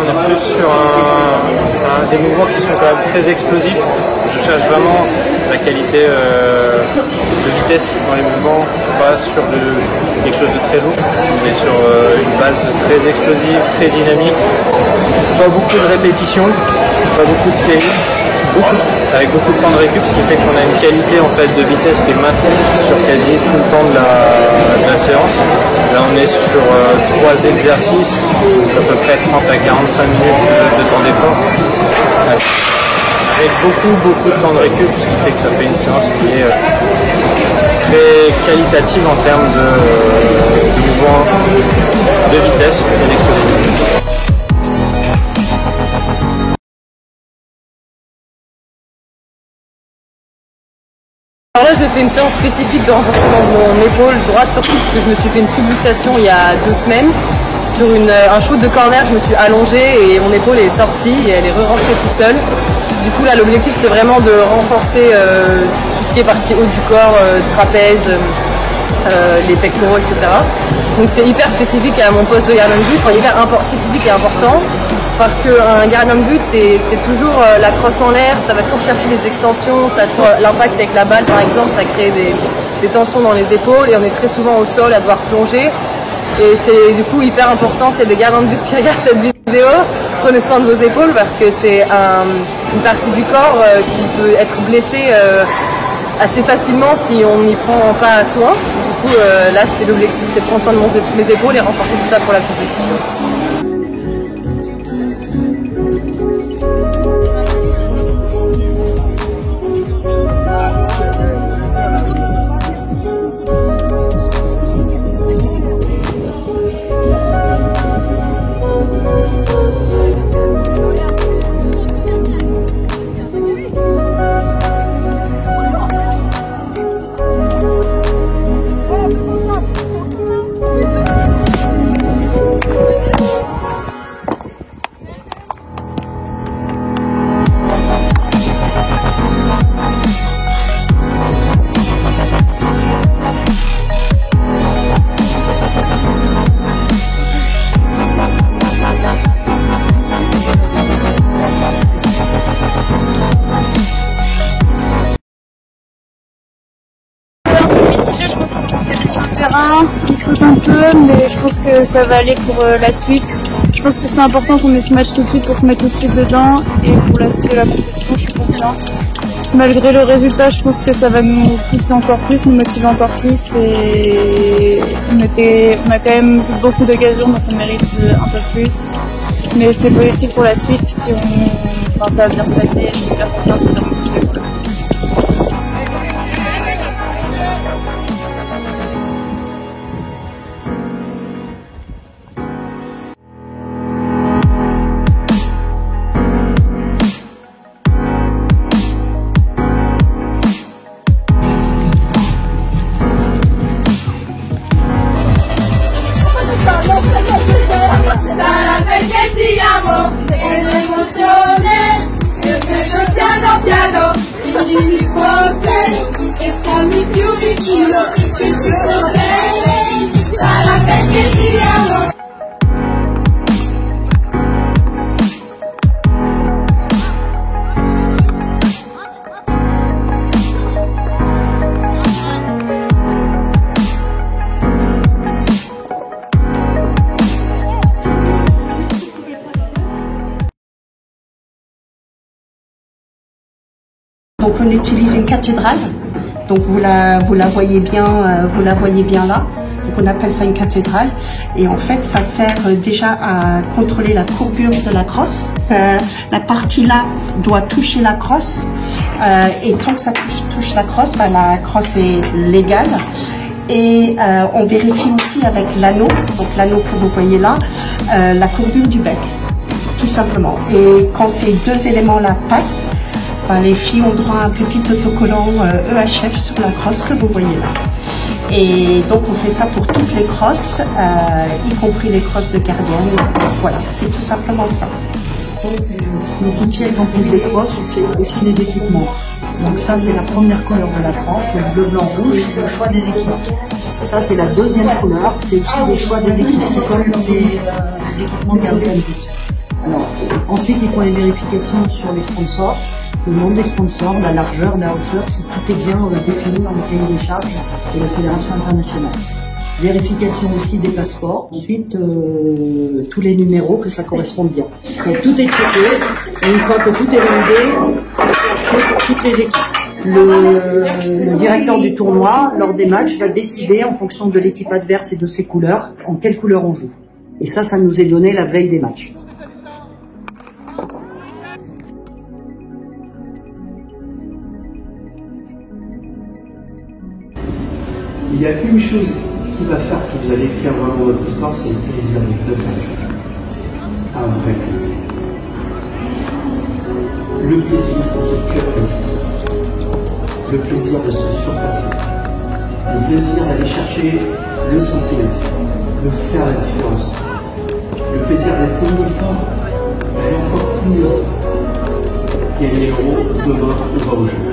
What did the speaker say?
on est plus sur des mouvements qui sont quand même très explosifs. Je cherche vraiment la qualité de vitesse dans les mouvements, pas sur quelque chose de très lourd, mais sur une base très explosive, très dynamique. Pas beaucoup de répétitions, pas beaucoup de séries, avec beaucoup de temps de récup, ce qui fait qu'on a une qualité en fait de vitesse qui est maintenue sur quasi tout le temps de la séance. Là on est sur 3 exercices, à peu près 30 à 45 minutes de temps d'effort. Avec beaucoup de temps de récup, ce qui fait que ça fait une séance qui est très qualitative en termes de mouvement, de vitesse et d'explosivité. Alors là, j'ai fait une séance spécifique de renforcement de mon épaule droite, surtout parce que je me suis fait une subluxation il y a 2 semaines. Sur un shoot de corner, je me suis allongée et mon épaule est sortie et elle est re-rentrée toute seule. Du coup, là, l'objectif, c'est vraiment de renforcer tout ce qui est partie haut du corps, trapèze, les pectoraux, etc. Donc c'est hyper spécifique à mon poste de gardien de but, enfin hyper spécifique et important. Parce qu'un gardien de but, c'est toujours la crosse en l'air, ça va toujours chercher les extensions, l'impact avec la balle par exemple, ça crée des tensions dans les épaules et on est très souvent au sol à devoir plonger. Et c'est du coup hyper important, c'est des gardiens de but qui regardent cette vidéo, prenez soin de vos épaules parce que c'est une partie du corps qui peut être blessée assez facilement si on n'y prend pas soin. Du coup là c'était l'objectif, c'est de prendre soin de mes épaules et renforcer tout ça pour la compétition. Je pense qu'il faut se mettre sur le terrain, qu'il saute un peu, mais je pense que ça va aller pour la suite. Je pense que c'est important qu'on ait ce match tout de suite pour se mettre tout de suite dedans, et pour la suite de la compétition, je suis confiante. Malgré le résultat, je pense que ça va nous pousser encore plus, nous motiver encore plus, et on a quand même eu beaucoup d'occasions, donc on mérite un peu plus. Mais c'est positif pour la suite, ça va bien se passer, je suis hyper confiante, hyper motivée pour la compétition. Dimmi forte che stammi più vicino, se ci sto bene sarà perché ti amo. Donc on utilise une cathédrale, donc vous la voyez bien, là. Donc on appelle ça une cathédrale, et en fait ça sert déjà à contrôler la courbure de la crosse. La partie là doit toucher la crosse, et tant que ça touche la crosse est légale. Et on vérifie aussi avec l'anneau, donc l'anneau que vous voyez là, la courbure du bec, tout simplement. Et quand ces 2 éléments là passent, les filles ont droit à un petit autocollant EHF sur la crosse que vous voyez là. Et donc on fait ça pour toutes les crosses, y compris les crosses de gardienne. Voilà, c'est tout simplement ça. Donc ils checkent en plus les crosses, ils checkent aussi les équipements. Donc ça c'est la première couleur de la France, le bleu, blanc, rouge, le choix des équipements. Ça c'est la deuxième couleur, c'est aussi le choix des équipements, comme des équipements de gardien de but. Alors, ensuite, ils font les vérifications sur les sponsors, le nom des sponsors, la largeur, la hauteur, si tout est bien défini dans le cahier des charges de la Fédération internationale. Vérification aussi des passeports, ensuite tous les numéros, que ça corresponde bien. Donc tout est checké, et une fois que tout est validé, c'est pour toutes les équipes. Le directeur du tournoi, lors des matchs, va décider en fonction de l'équipe adverse et de ses couleurs, en quelle couleur on joue. Et ça nous est donné la veille des matchs. Il y a une chose qui va faire que vous allez écrire vraiment votre histoire, c'est le plaisir de faire les choses. Un vrai plaisir. Le plaisir de cœur, le plaisir de se surpasser, le plaisir d'aller chercher le centimètre, de faire la différence, le plaisir d'être plus fort, d'aller encore plus loin. Gagner l'euro, demain on va au jeu.